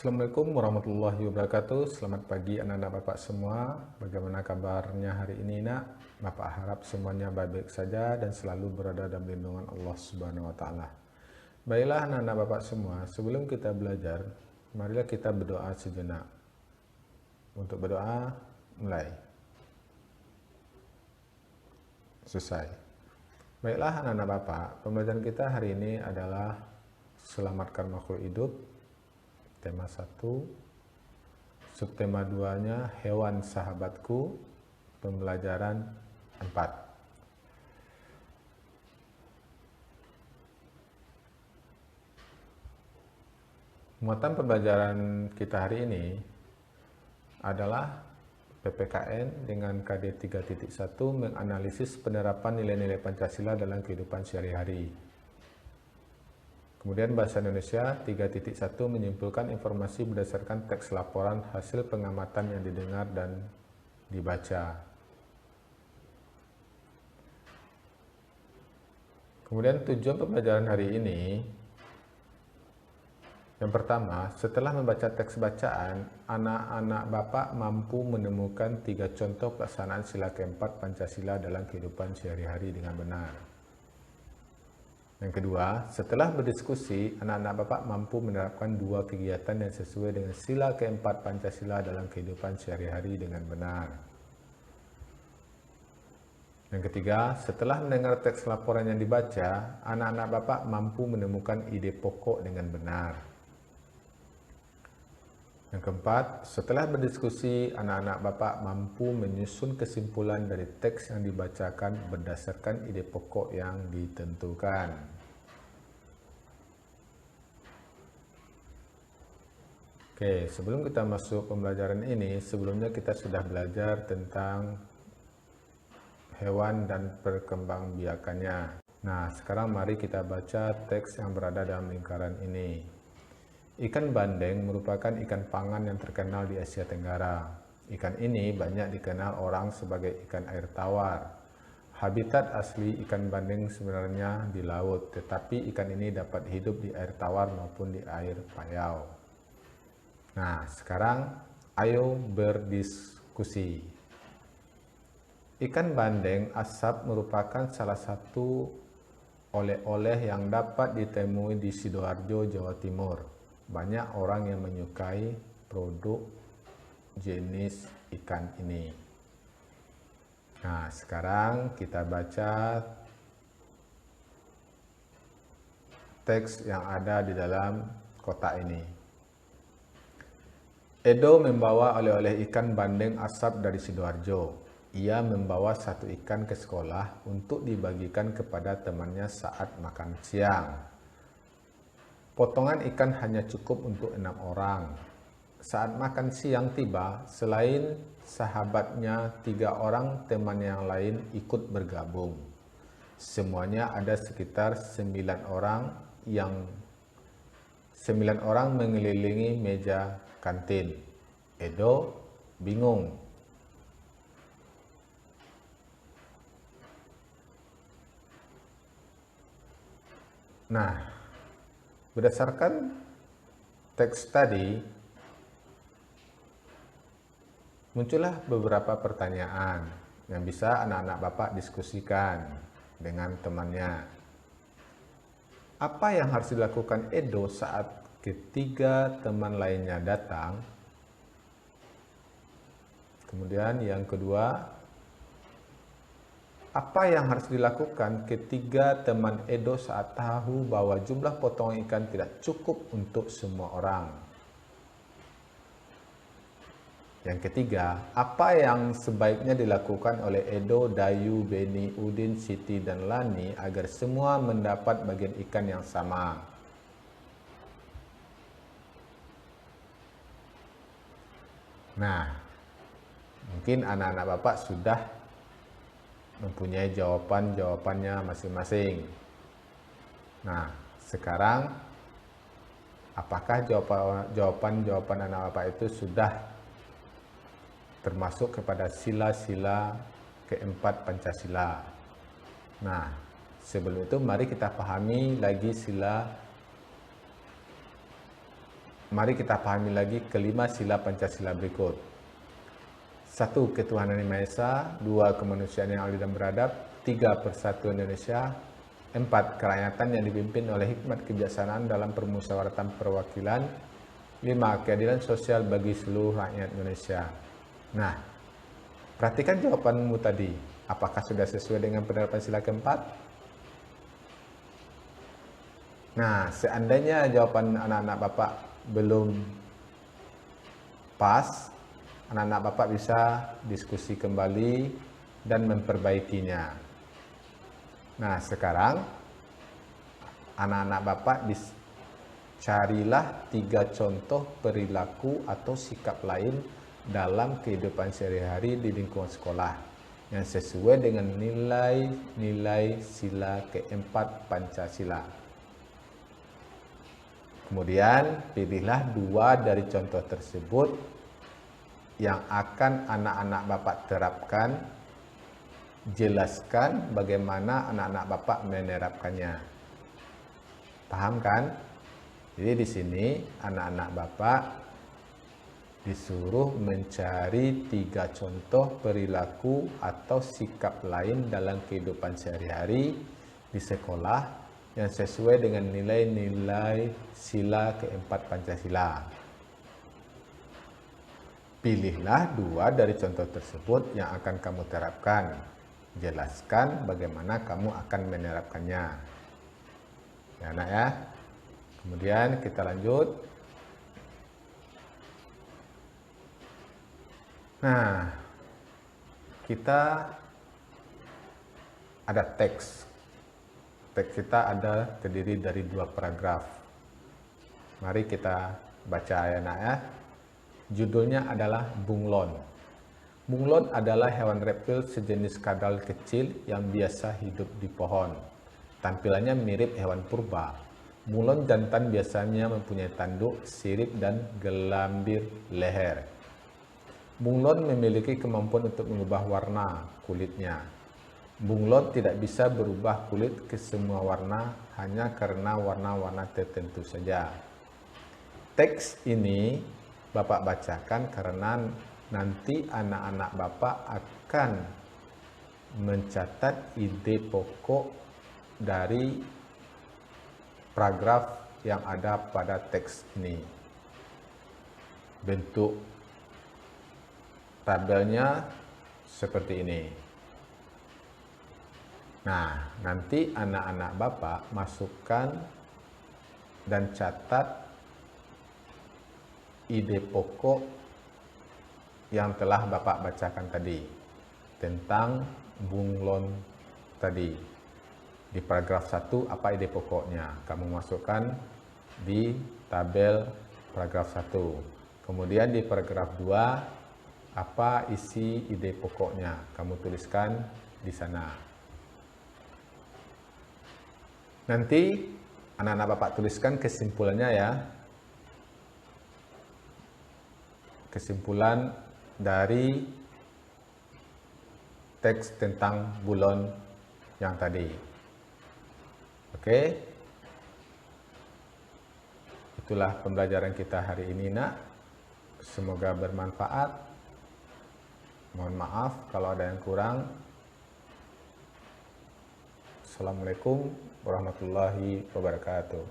Assalamualaikum warahmatullahi wabarakatuh. Selamat pagi anak-anak Bapak semua. Bagaimana kabarnya hari ini, Nak? Bapak harap semuanya baik-baik saja dan selalu berada dalam lindungan Allah Subhanahu wa taala. Baiklah anak-anak Bapak semua, sebelum kita belajar, marilah kita berdoa sejenak. Untuk berdoa, mulai. Selesai. Baiklah anak-anak Bapak, pembelajaran kita hari ini adalah selamatkan makhluk hidup. Tema 1, subtema 2-nya hewan sahabatku, pembelajaran 4. Muatan pembelajaran kita hari ini adalah PPKN dengan KD 3.1 menganalisis penerapan nilai-nilai Pancasila dalam kehidupan sehari-hari. Kemudian Bahasa Indonesia 3.1 menyimpulkan informasi berdasarkan teks laporan hasil pengamatan yang didengar dan dibaca. Kemudian tujuan pembelajaran hari ini, yang pertama, setelah membaca teks bacaan, anak-anak Bapak mampu menemukan 3 contoh pelaksanaan sila keempat Pancasila dalam kehidupan sehari-hari dengan benar. Yang kedua, setelah berdiskusi, anak-anak Bapak mampu menerapkan 2 kegiatan yang sesuai dengan sila keempat Pancasila dalam kehidupan sehari-hari dengan benar. Yang ketiga, setelah mendengar teks laporan yang dibaca, anak-anak Bapak mampu menemukan ide pokok dengan benar. Yang keempat, setelah berdiskusi, anak-anak Bapak mampu menyusun kesimpulan dari teks yang dibacakan berdasarkan ide pokok yang ditentukan. Oke, sebelum kita masuk pembelajaran ini, sebelumnya kita sudah belajar tentang hewan dan perkembangbiakannya. Nah, sekarang mari kita baca teks yang berada dalam lingkaran ini. Ikan bandeng merupakan ikan pangan yang terkenal di Asia Tenggara. Ikan ini banyak dikenal orang sebagai ikan air tawar. Habitat asli ikan bandeng sebenarnya di laut, tetapi ikan ini dapat hidup di air tawar maupun di air payau. Nah, sekarang ayo berdiskusi. Ikan bandeng asap merupakan salah satu oleh-oleh yang dapat ditemui di Sidoarjo, Jawa Timur. Banyak orang yang menyukai produk jenis ikan ini. Nah, sekarang kita baca teks yang ada di dalam kotak ini. Edo membawa oleh-oleh ikan bandeng asap dari Sidoarjo. Ia membawa 1 ikan ke sekolah untuk dibagikan kepada temannya saat makan siang. Potongan ikan hanya cukup untuk 6 orang. Saat makan siang tiba, selain sahabatnya, 3 orang teman yang lain ikut bergabung. Semuanya ada sekitar 9 orang mengelilingi meja kantin. Edo bingung. Nah, berdasarkan teks tadi, muncullah beberapa pertanyaan yang bisa anak-anak Bapak diskusikan dengan temannya. Apa yang harus dilakukan Edo saat ketiga teman lainnya datang? Kemudian yang kedua, apa yang harus dilakukan ketiga teman Edo saat tahu bahwa jumlah potongan ikan tidak cukup untuk semua orang? Yang ketiga, apa yang sebaiknya dilakukan oleh Edo, Dayu, Beni, Udin, Siti, dan Lani agar semua mendapat bagian ikan yang sama? Nah, mungkin anak-anak Bapak sudah mempunyai jawabannya masing-masing. Nah, sekarang apakah jawaban anak Bapak itu sudah termasuk kepada sila-sila keempat Pancasila? Nah, sebelum itu mari kita pahami lagi sila mari kita pahami lagi kelima sila Pancasila berikut. 1. Ketuhanan Yang Maha Esa. 2. Kemanusiaan yang adil dan beradab. 3. Persatuan Indonesia. 4. Kerakyatan yang dipimpin oleh hikmat kebijaksanaan dalam permusyawaratan perwakilan. 5. Keadilan sosial bagi seluruh rakyat Indonesia. Nah, perhatikan jawabanmu tadi. Apakah sudah sesuai dengan penerapan sila keempat? Nah, seandainya jawaban anak-anak Bapak belum pas, anak-anak Bapak bisa diskusi kembali dan memperbaikinya. Nah, sekarang anak-anak Bapak carilah 3 contoh perilaku atau sikap lain dalam kehidupan sehari-hari di lingkungan sekolah yang sesuai dengan nilai-nilai sila keempat Pancasila. Kemudian pilihlah 2 dari contoh tersebut yang akan anak-anak Bapak terapkan. Jelaskan bagaimana anak-anak Bapak menerapkannya. Paham kan? Jadi di sini anak-anak Bapak disuruh mencari 3 contoh perilaku atau sikap lain dalam kehidupan sehari-hari di sekolah yang sesuai dengan nilai-nilai sila keempat Pancasila. Pilihlah 2 dari contoh tersebut yang akan kamu terapkan. Jelaskan bagaimana kamu akan menerapkannya. Ya, anak ya. Kemudian kita lanjut. Nah, kita ada teks. Teks kita ada terdiri dari 2 paragraf. Mari kita baca ya nak ya. Judulnya adalah bunglon. Bunglon adalah hewan reptil sejenis kadal kecil yang biasa hidup di pohon. Tampilannya mirip hewan purba. Bunglon jantan biasanya mempunyai tanduk, sirip, dan gelambir leher. Bunglon memiliki kemampuan untuk mengubah warna kulitnya. Bunglon tidak bisa berubah kulit ke semua warna hanya karena warna-warna tertentu saja. Teks ini Bapak bacakan karena nanti anak-anak Bapak akan mencatat ide pokok dari paragraf yang ada pada teks ini. Bentuk tabelnya seperti ini. Nah, nanti anak-anak Bapak masukkan dan catat ide pokok yang telah Bapak bacakan tadi tentang bunglon tadi. Di paragraf 1 apa ide pokoknya? Kamu masukkan di tabel paragraf 1. Kemudian di paragraf 2 apa isi ide pokoknya? Kamu tuliskan di sana. Nanti anak-anak Bapak tuliskan kesimpulannya ya. Kesimpulan dari teks tentang bunglon yang tadi. Oke. Itulah pembelajaran kita hari ini nak. Semoga bermanfaat. Mohon maaf kalau ada yang kurang. Assalamualaikum warahmatullahi wabarakatuh.